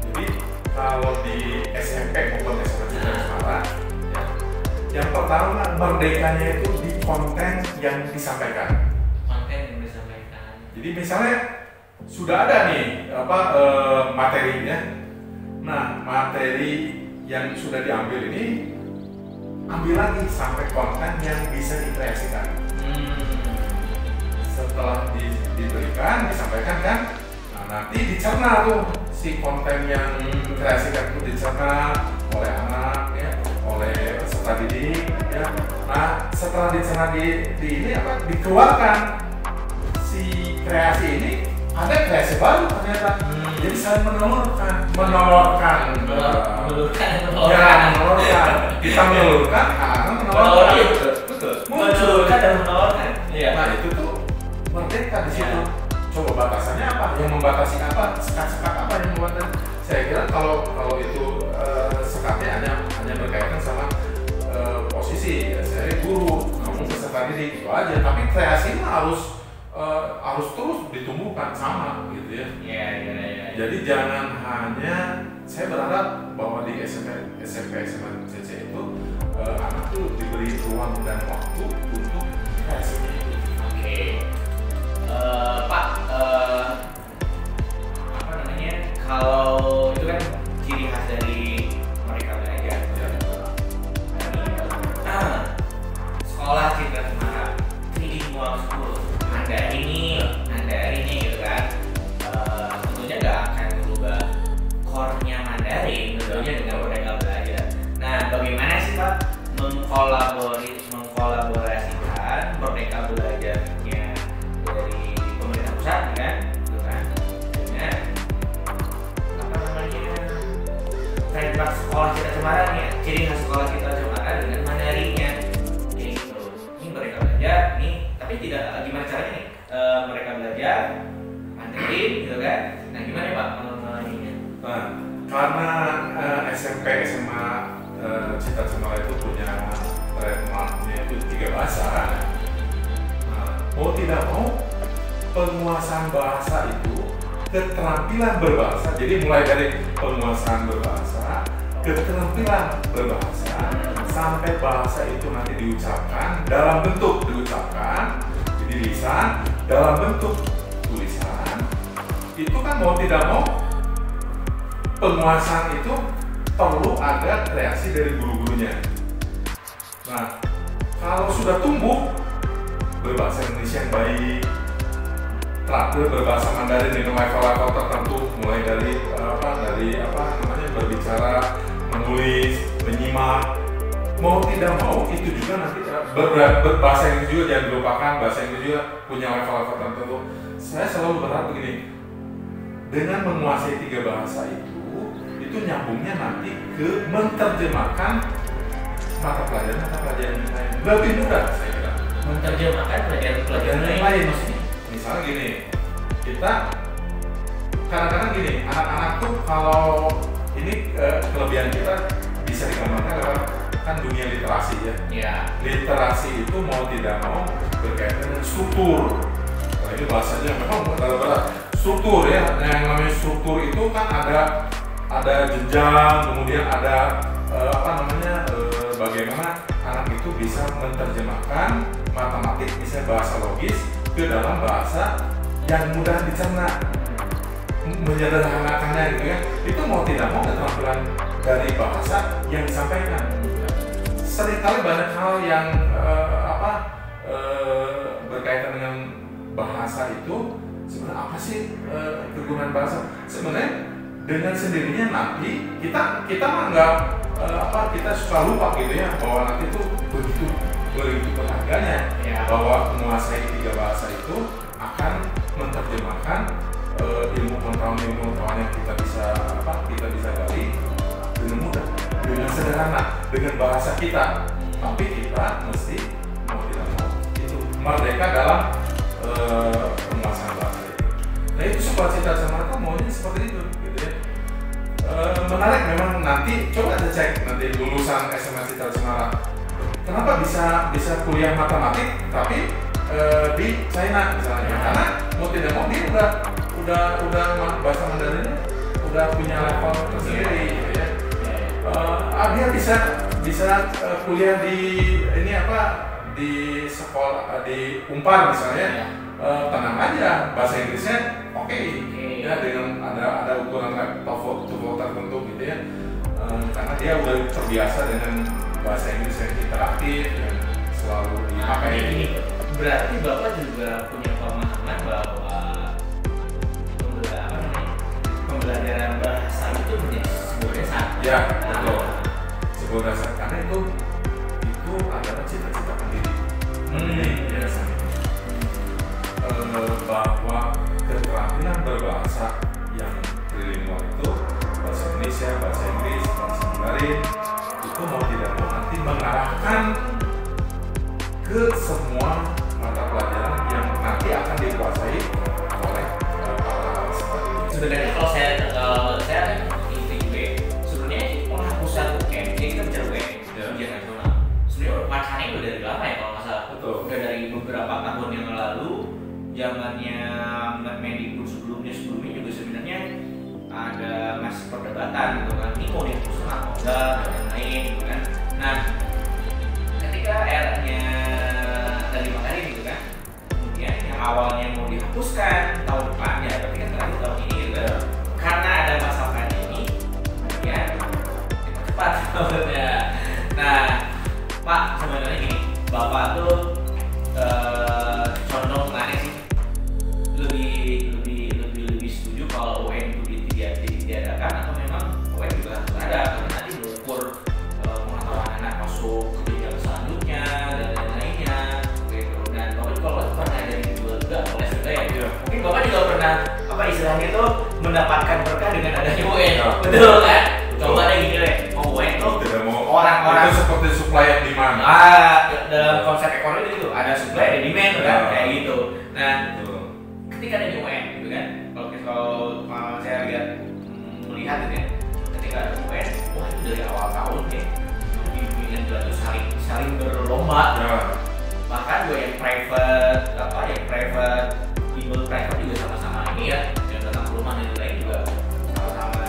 Jadi kalau di SMP maupun SMA Citra Cemara, ya, yang pertama merdekanya itu di konten yang disampaikan. Jadi misalnya sudah ada nih materinya. Nah, materi yang sudah diambil ini ambil lagi sampai konten yang bisa dikreasikan. Setelah diberikan, disampaikan kan, nah nanti dicerna tuh si konten yang dikreasikan itu dicerna oleh anak ya, oleh peserta didik ya. Nah, setelah dicerna dikeluarkan si kreasi ini, ada kreasi baru ternyata. Jadi saling menelurkan. Kita menelurkan, anak menelurkan. Betul. Menelurkan dan menelurkan. Iya. Nah itu tuh merdeka di situ. Coba batasannya apa? Yang membatasi apa? Sekat-sekat apa yang membatasi? Saya kira kalau itu sekatnya hanya berkaitan sama posisi. Ya, saya guru, kamu peserta didik itu aja. Tapi kreasi harus terus ditumbuhkan sama gitu ya. Iya. Jadi jangan hanya, saya berharap bahwa di SMP SMA CC itu anak tuh diberi ruang dan waktu untuk kreasinya itu. Oke. Pak, kalau itu kan ciri khas dari mereka belajar. Sekolah Citra Cemara, Trilingual School, Anda ini gitu kan. Tentunya nggak akan berubah core-nya Mandarin tentunya dengan mereka belajar. Nah, bagaimana sih Pak mengkolaborasikan Merdeka Belajarnya dari pemerintah pusat kan, gitu kan, dengan trademark sekolah Citra Cemara nih, ciri khas sekolah Citra Cemara dengan Mandarinnya, gitu. Ini mereka belajar nih, tapi tidak gimana caranya nih mereka belajar Mandarin, gitu kan? Nah, gimana ya Pak mengenainya? Nah, karena SMP SMA Citra Cemara itu punya trademarknya itu 3 bahasa. Nah, mau tidak mau penguasaan bahasa itu keterampilan berbahasa. Jadi mulai dari penguasaan berbahasa, keterampilan berbahasa, sampai bahasa itu nanti diucapkan dalam bentuk jadi lisan, dalam bentuk tulisan. Itu kan mau tidak mau penguasaan itu perlu ada kreasi dari guru-gurunya. Nah, kalau sudah tumbuh berbahasa Indonesia yang baik, terakhir berbahasa Mandarin di level-level tertentu, mulai dari berbicara, menulis, menyimak, mau tidak mau itu juga nanti berbahasa Inggris juga jangan dilupakan, bahasa Inggris juga punya level-level tertentu. Saya selalu berharap begini, dengan menguasai 3 bahasa itu nyambungnya nanti ke menerjemahkan mata pelajaran yang lain. Lebih mudah saya kira. Menerjemahkan pelajaran yang lain maksudnya. Misalnya gini, kita kadang-kadang gini, anak-anak tuh kalau ini kelebihan kita bisa digambarkan lewat kan dunia literasi ya. Iya. Literasi itu mau tidak mau berkaitan dengan struktur. Nah, ini bahasanya memang berat-berat. Struktur ya, yang namanya struktur itu kan ada jenjang, kemudian ada bagaimana anak itu bisa menerjemahkan matematik, bisa bahasa logis ke dalam bahasa yang mudah dicerna, menyederhanakannya gitu ya. Itu mau tidak mau keterampilan dari bahasa yang disampaikan. Seringkali banyak hal yang berkaitan dengan bahasa itu sebenarnya apa sih kegunaan bahasa? Sebenarnya dengan sendirinya nanti kita mah nggak kita suka lupa gitu ya bahwa nanti itu begitu berharganya ya. Bahwa menguasai 3 bahasa itu akan menerjemahkan ilmu pengetahuan yang kita bisa gali dengan mudah, dengan sederhana, dengan bahasa kita. Tapi kita mesti mau tidak mau itu merdeka dalam penguasaan bahasa itu. Nah itu sebuah cita-cita itu maunya seperti itu, gitu ya. Menarik memang nanti coba aja cek nanti lulusan SMA Citra Cemara. Kenapa bisa kuliah matematik tapi di China misalnya? Karena mau tidak mau dia udah bahasa Mandarinnya udah punya level tersendiri, gitu ya. Dia bisa kuliah di di sekolah di Unpar misalnya, tenang aja, bahasa Inggrisnya oke. Ya, dengan ada ukuran TOEFL tertentu gitu ya, karena dia udah terbiasa dengan bahasa Inggris yang interaktif yang selalu dipakai. Ini berarti Bapak juga punya pemahaman bahwa pembelajaran bahasa itu menjadi sebuah dasar. Ya, betul. Sebuah dasar karena itu adalah cita-cita pendidik. Bahwa keterampilan berbahasa yang trilingual itu bahasa Indonesia, bahasa Inggris, bahasa Mandarin itu mau tidak mau nanti mengarahkan ke semua mata pelajaran yang nanti akan dikuasai oleh para seperti ini. Sebenarnya kalau saya ITB sebenarnya penghapusan UN kita bicara UN ujian nasional sebenarnya wacana itu dari lama ya kalau nggak salah. Udah dari beberapa tahun yang lalu, zamannya Mendikbud sebelumnya juga sebenarnya ada masih perdebatan gitu kan, ini mau dihapuskan atau enggak dan lain-lain gitu kan. Nah ketika eranya tadi Makarim gitu kan, kemudian yang awalnya mau dihapuskan tahun depan ya, tapi kan terakhir tahun ini gitu kan, karena ada masa pandemi kemudian cepat maksudnya. Nah Pak, sebenarnya gini, Bapak tuh condong kemana sih? Lebih setuju kalau UN itu ditiadakan atau memang UN juga harus ada, karena nanti mengukur pengetahuan anak masuk ke jenjang selanjutnya dan lain-lainnya gitu. Dan Bapak juga kalau pernah dari juga oleh juga ya, mungkin Bapak juga pernah apa istilahnya itu mendapatkan berkah dengan adanya UN, betul kan? Coba deh gini deh, UN tuh orang-orang itu seperti supply and demand. Dalam konsep ekonomi itu ada supply ada demand kan, kayak gitu. Nah ketika ada UN gitu kan, kalau saya melihat gitu ya, ketika ada UN, wah itu dari awal tahun ya, pimpinan itu saling berlomba. Bahkan gue yang private bimbel private juga sama-sama ini ya, yang datang ke rumah dan lain juga sama-sama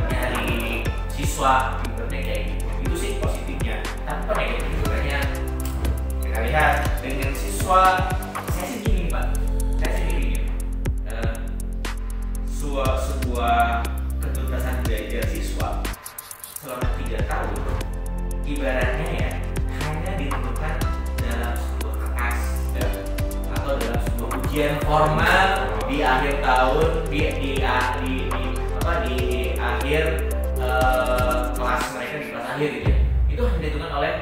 nyari siswa pinternya kayak gitu. Itu sih positifnya. Tapi negatifnya juga banyak. Kita lihat dengan siswa, saya sih gini Pak, sebuah ketuntasan belajar siswa selama 3 tahun ibaratnya ya hanya ditentukan dalam sebuah kertas atau dalam sebuah ujian formal di akhir tahun di akhir kelas mereka di kelas akhir gitu ya. Itu hanya ditentukan oleh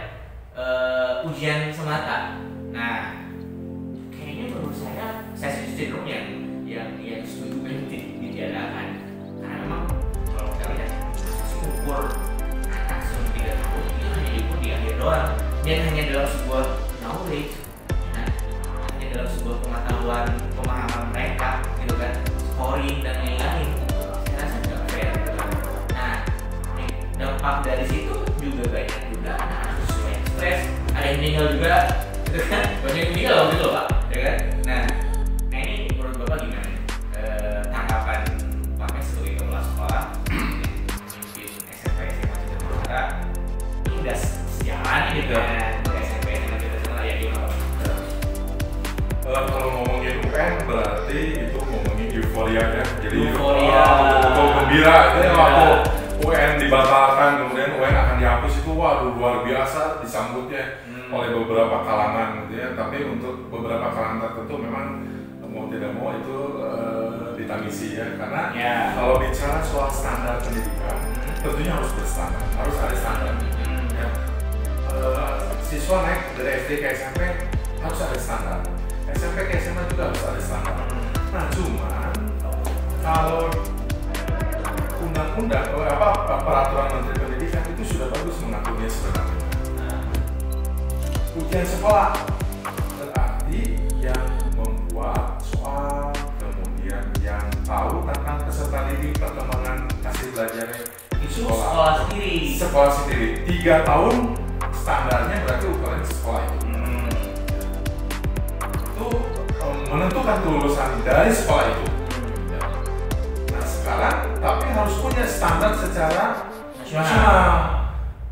ujian semata. Nah kayaknya menurut saya cenderung yang setuju ditiadakan, karena memang kalau kita lihat ukur anak selama 3 tahun itu hanya diukur di akhir doang, dan hanya dalam sebuah knowledge, hanya dalam sebuah pemahaman mereka gitu kan, scoring dan lain-lain. Saya rasa nggak fair gitu kan. Nah dampak dari situ juga banyak juga anak-anak siswa yang stres, ada yang meninggal juga gitu kan, banyak yang meninggal waktu itu Pak ya kan. Nah ini menurut Bapak gimana? Tanggapan Bapak sebagai kepala sekolah memimpin SMP SMA Citra ini udah sejalan ini dengan SMP SMA Citra ya gimana? Kalau ngomongin UN berarti itu ngomongin euforia ya. Jadi euforia betul gembira ya, waktu UN dibatalkan kemudian UN akan dihapus itu waduh luar biasa disambutnya oleh beberapa kalangan gitu ya. Tapi untuk beberapa kalangan tertentu memang mau tidak mau itu ditangisi ya, karena kalau bicara soal standar pendidikan tentunya harus berstandar, harus ada standar ya. Siswa naik dari SD ke SMP harus ada standar, SMP ke SMA juga harus ada standar. Nah cuman kalau undang-undang peraturan Menteri Pendidikan itu sudah bagus mengaturnya sebenarnya. Ujian sekolah berarti yang membuat soal, kemudian yang tahu tentang peserta didik perkembangan hasil belajarnya itu sekolah sendiri 3 tahun standarnya berarti ukuran sekolah itu itu menentukan kelulusan dari sekolah itu. Nah sekarang tapi harus punya standar secara nasional,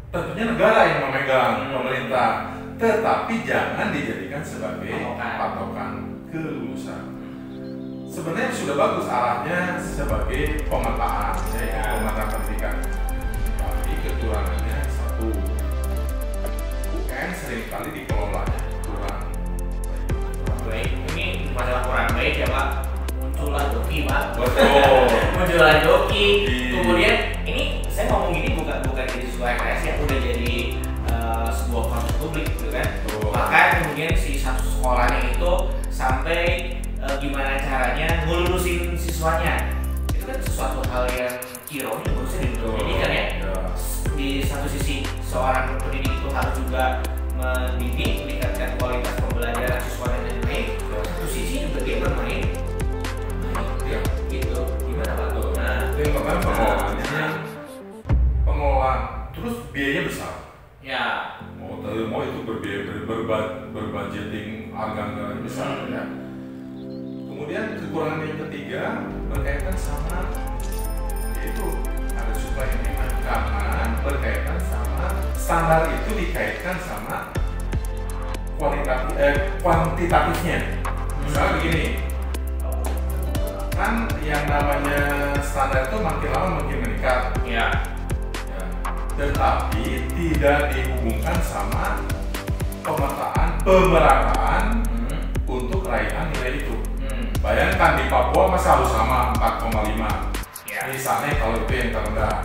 tentunya negara yang memegang pemerintah. tetapi jangan dijadikan sebagai Patokan. patokan kelulusan. Sebenarnya sudah bagus arahnya sebagai pemetaan, pemetaan pendidikan. Tapi kekurangannya satu, UN seringkali dikelolanya kurang baik. Ini masalah kurang baik ya Pak. Muncullah joki Pak. betul. Muncullah joki. Iya. Kemudian ini saya ngomong gini bukan jadi sesuai KS yang udah jadi sebuah konsep publik gitu kan. Bahkan kemudian si satu sekolahnya itu sampai gimana caranya ngelulusin siswanya. Itu kan sesuatu hal yang ironi harusnya dijadikan ya. Di satu sisi seorang pendidik itu harus juga mendidik, meningkatkan kualitas pembelajaran siswa dan lain-lain. Satu sisi juga dia bermain. Ya. Gitu. Gimana Pak? Nah, Yang pertama pengelolaannya, pengelolaan, terus biayanya besar. ya. Mau itu berbiaya berbudgeting anggaran besar ya. Kemudian kekurangan yang ketiga berkaitan sama yaitu ada supply and demand karena berkaitan sama standar itu dikaitkan sama kuantitatifnya. Misalnya begini, kan yang namanya standar itu makin lama makin meningkat. Ya. Ya, tetapi tidak dihubungkan sama pemerataan untuk raihan nilai itu. Bayangkan di Papua masa harus sama 4,5. Ya. Misalnya kalau itu yang terendah,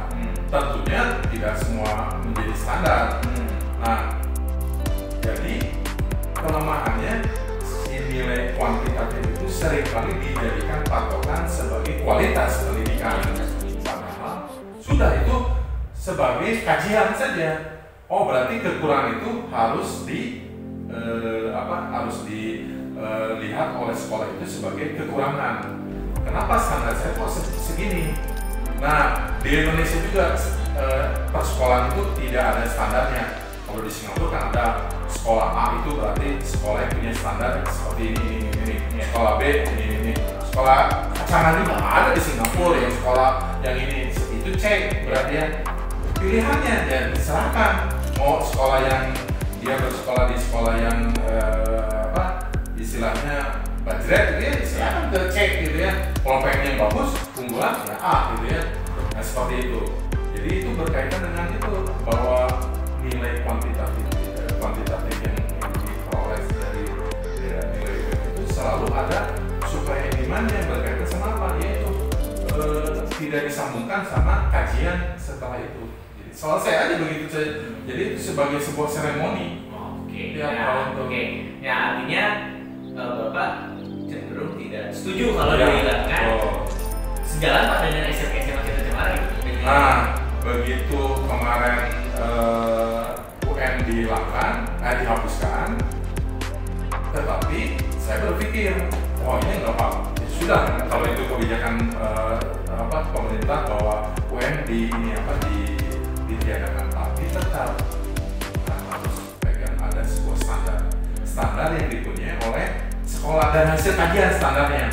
tentunya tidak semua menjadi standar. Nah, jadi kelemahannya si nilai kuantitatif itu seringkali dijadikan patokan sebagai kualitas pendidikan. Padahal sudah itu sebagai kajian saja. Oh, berarti kekurangan itu harus dilihat oleh sekolah itu sebagai kekurangan. Kenapa standar saya kok segini? Nah, di Indonesia juga persekolahan itu tidak ada standarnya. Kalau di Singapura kan ada sekolah A itu berarti sekolah yang punya standar seperti ini. Sekolah B ini. Sekolah kacangan juga ada di Singapura yang sekolah yang ini itu C berarti ya. Pilihannya ya diserahkan. Mau sekolah yang dia bersekolah di sekolah yang istilahnya bajret gitu ya, silakan ke cek gitu ya. Kalau pengen yang bagus, unggulan ya A gitu ya. Nah seperti itu. Jadi itu berkaitan dengan itu bahwa nilai kuantitatif yang diperoleh dari nilai itu selalu ada supaya demand yang berkaitan sama apa, yaitu tidak disambungkan sama kajian setelah itu. Jadi soal saya aja begitu saja. Jadi itu sebagai sebuah seremoni. Oke. Ya, Ya artinya Bapak cenderung tidak setuju kalau dihilangkan. Sejalan Pak dengan SMA kita kemarin. Nah, begitu kemarin UN dihapuskan, tetapi saya berpikir, oh ini nggak apa, ya sudah kalau itu kebijakan pemerintah bahwa UN ditiadakan, tapi tetap harus pegang ada sebuah standar yang dipunyai oleh sekolah dan hasil kajian standarnya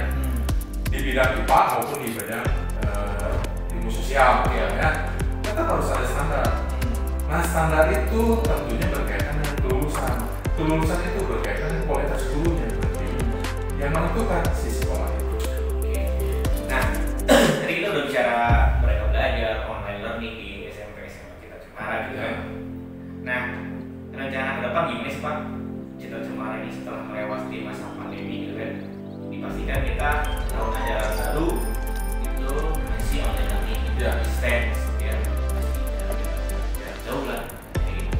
di bidang IPA maupun di bidang ilmu sosial ya. Tetap harus ada standar. Nah standar itu tentunya berkaitan dengan kelulusan. Kelulusan itu berkaitan dengan kualitas gurunya yang menentukan si sekolah itu. Oke. Nah tadi kita udah bicara mereka belajar online learning di SMP SMA Citra Cemara gitu kan. Nah rencana ke depan gimana sih Pak? Citra Cemara ini setelah melewati masa pandemi gitu kan, dipastikan kita tahun ajaran baru itu masih online learning, distance ya, jauh lah. Jadi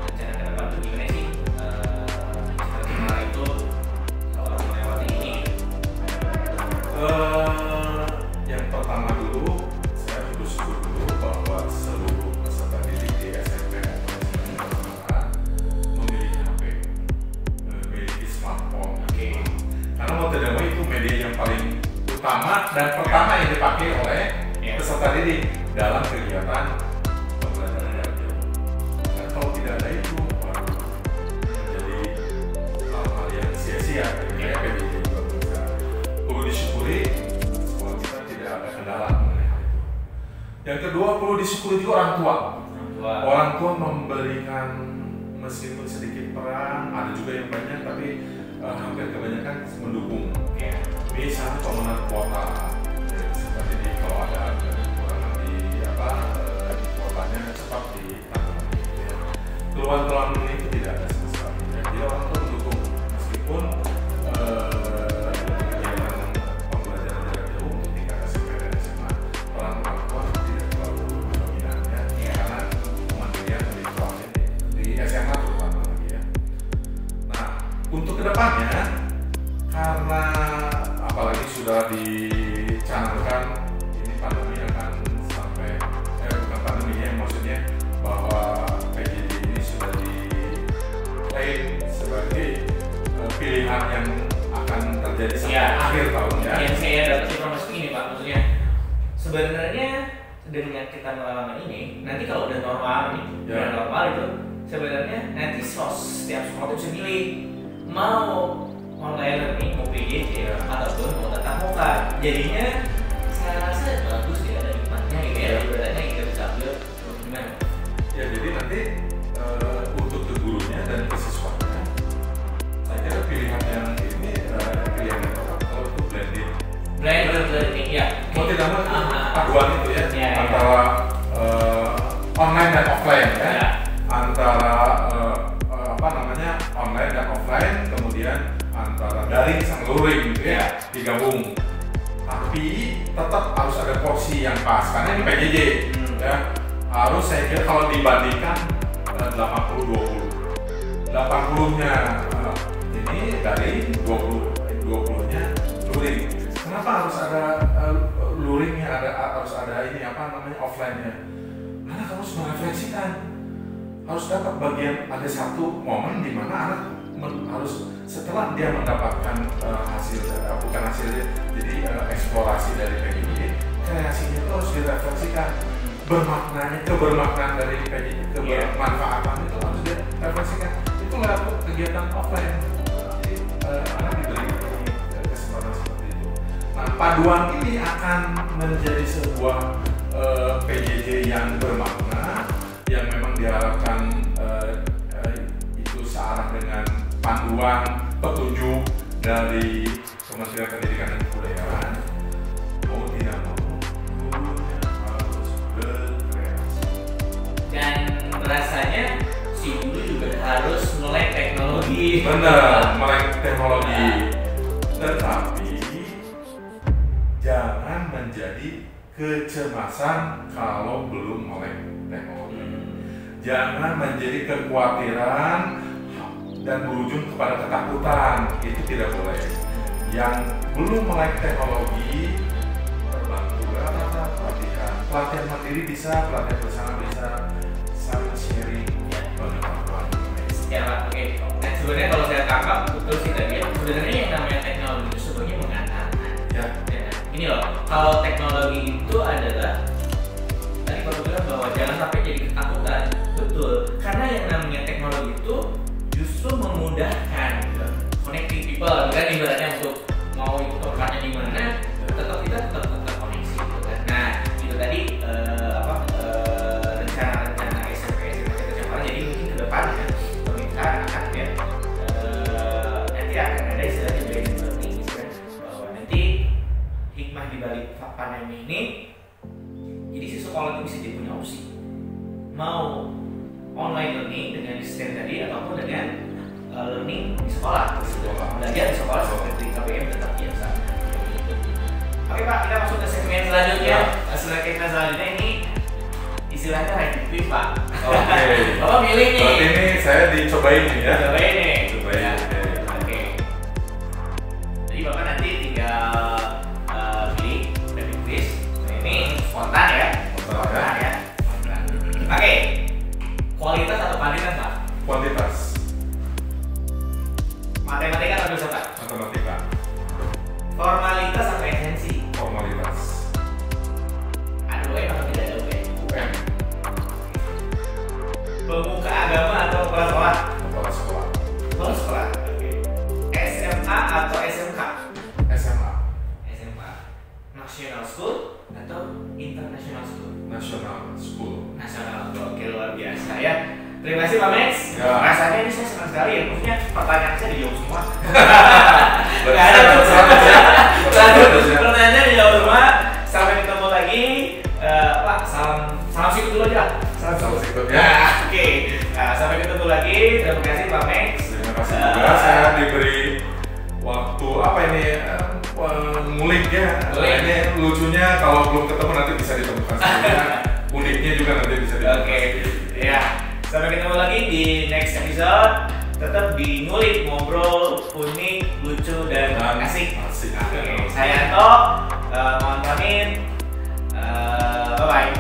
rencana ke depan tuh gimana sih Citra Cemara itu setelah melewati ini? Yang pertama dulu saya bersyukur dulu bahwa seluruh peserta didik di SMP maupun SMA memiliki HP, memiliki smartphone. Karena mau tidak mau itu media yang paling utama dan pertama yang dipakai oleh peserta didik dalam kegiatan pembelajaran jarak jauh. Dan kalau tidak ada itu, menjadi hal-hal yang sia-sia. PBJ juga bisa. Perlu disyukuri, sekolah kita tidak ada kendala mengenai hal itu. Yang kedua perlu disyukuri juga orang tua. Orang tua memberikan meskipun sedikit perang, ada juga yang banyak tapi hampir kebanyakan mendukung. Misalnya pemenuhan kuota, seperti di kalau ada kekurangan di di kuotanya cepat ditangani. Keluhan-keluhan itu tidak ada sama sekali. Jadi orang tua mendukung meskipun kegiatan pembelajaran jarak jauh untuk tingkat SMP dan SMA orang tua tidak terlalu dominan karena kemandirian lebih kuat di SMA terutama lagi ya. Nah untuk kedepannya karena apalagi sudah dicanangkan ini pandemi akan sampai bukan pandemi ya, maksudnya bahwa PJJ ini sudah diklaim sebagai pilihan yang akan terjadi sampai akhir tahun ya. Yang saya dapat informasi ini Pak, maksudnya sebenarnya dengan kita mengalami ini, nanti kalau udah normal nih, udah normal itu sebenarnya nanti setiap sekolah itu bisa milih mau online learning, mau PJJ ataupun mau tatap muka. Jadinya saya rasa bagus ya, ada hikmahnya gitu ya. Ibaratnya kita bisa ambil gimana? Ya jadi nanti untuk ke gurunya dan ke siswanya, saya kira pilihan yang ini pilihan yang tepat kalau itu blended learning ya. Mau tidak mau paduan itu ya, antara online dan offline ya. Antara online dan offline, kemudian antara daring sama luring gitu ya, digabung. Tapi tetap harus ada porsi yang pas karena ini PJJ ya. Harus saya kira kalau dibandingkan 80-20, 80-nya ini daring, 20-nya luring. Kenapa harus ada luringnya, harus ada ini offline-nya? Karena harus merefleksikan, harus dapat bagian, ada satu momen di mana anak harus setelah dia mendapatkan bukan hasilnya, jadi eksplorasi dari PJJ, kreasinya itu harus direfleksikan, kebermaknaan dari PJJ, kebermanfaatan itu harus direfleksikan. Itu lewat kegiatan offline. Jadi anak diberi kesempatan seperti itu. Nah, paduan ini akan menjadi sebuah PJJ yang bermakna, yang memang diharapkan itu searah dengan panduan petunjuk dari Kementerian Pendidikan dan Kebudayaan. Mau tidak mau gurunya harus berkreasi. Dan rasanya si guru juga harus melek teknologi. Benar, melek teknologi. Tetapi jangan menjadi kecemasan kalau belum melek teknologi. Jangan menjadi kekhawatiran dan berujung kepada ketakutan, itu tidak boleh. Yang belum melek teknologi, terbantu pelatihan mandiri bisa, pelatihan bersama bisa, saling sharing pengetahuan. Ya, oke. Nah, sebenarnya kalau saya tangkap betul sih tadi ya, sebenarnya yang namanya teknologi itu sebenarnya mengantarkan. Ya. Ini loh, kalau teknologi itu adalah tadi Pak bilang bahwa jangan sampai jadi ketakutan. Betul, karena yang namanya teknologi itu justru memudahkan connecting people, kan ibaratnya untuk mau ikut tempatnya di mana, kita tetap terkoneksi gitu kan. Nah, itu tadi rencana SMP SMA, jadi mungkin ke depannya pemerintah akan nanti akan ada istilahnya blended learning gitu kan, bahwa nanti hikmah di balik pandemi ini, jadi si sekolah itu bisa jadi punya opsi mau online learning dengan sistem tadi ataupun dengan learning di sekolah. Belajar di sekolah seperti KBM tetap biasa. Oke Pak, kita masuk ke segmen selanjutnya. Segmen selanjutnya ini istilahnya rapid quiz Pak. Oke. Bapak pilih nih. Berarti ini saya dicobain nih ya. Cobain nih. Cobain. Ya. Oke. Jadi Bapak nanti tinggal pilih rapid quiz. Nah, ini spontan ya. Spontan ya. Oke. Kualitas atau kuantitas Pak? Kuantitas. Matematika atau filsafat? Matematika. Formalitas atau esensi? Formalitas. Aduh, atau tidak ada UN? UN. Pemuka agama atau kepala sekolah? Kepala sekolah. Kepala sekolah. Oke. SMA atau SMK? SMA. SMA. National School atau International School? National School. Nasional. Oke, luar biasa ya. Terima kasih Pak Max. Ya. Rasanya ini saya senang sekali ya, maksudnya pertanyaan saya dijawab semua. Nggak ada tuh. Pertanyaannya dijawab semua. Sampai ketemu lagi. Pak, salam sikut dulu aja. Salam sikut ya. Nah, oke. Nah, sampai ketemu lagi. Terima kasih Pak Max. Terima kasih juga saya diberi waktu apa ini ngulik ya. Ini lucunya kalau belum ketemu nanti bisa ditemukan sendiri. Uniknya juga nanti bisa ditemukan. Oke. Ya. Sampai ketemu lagi di next episode. Tetap di ngulik, ngobrol unik, lucu dan asik. Asik. Oke. Saya Anto. Mohon pamit. Bye bye.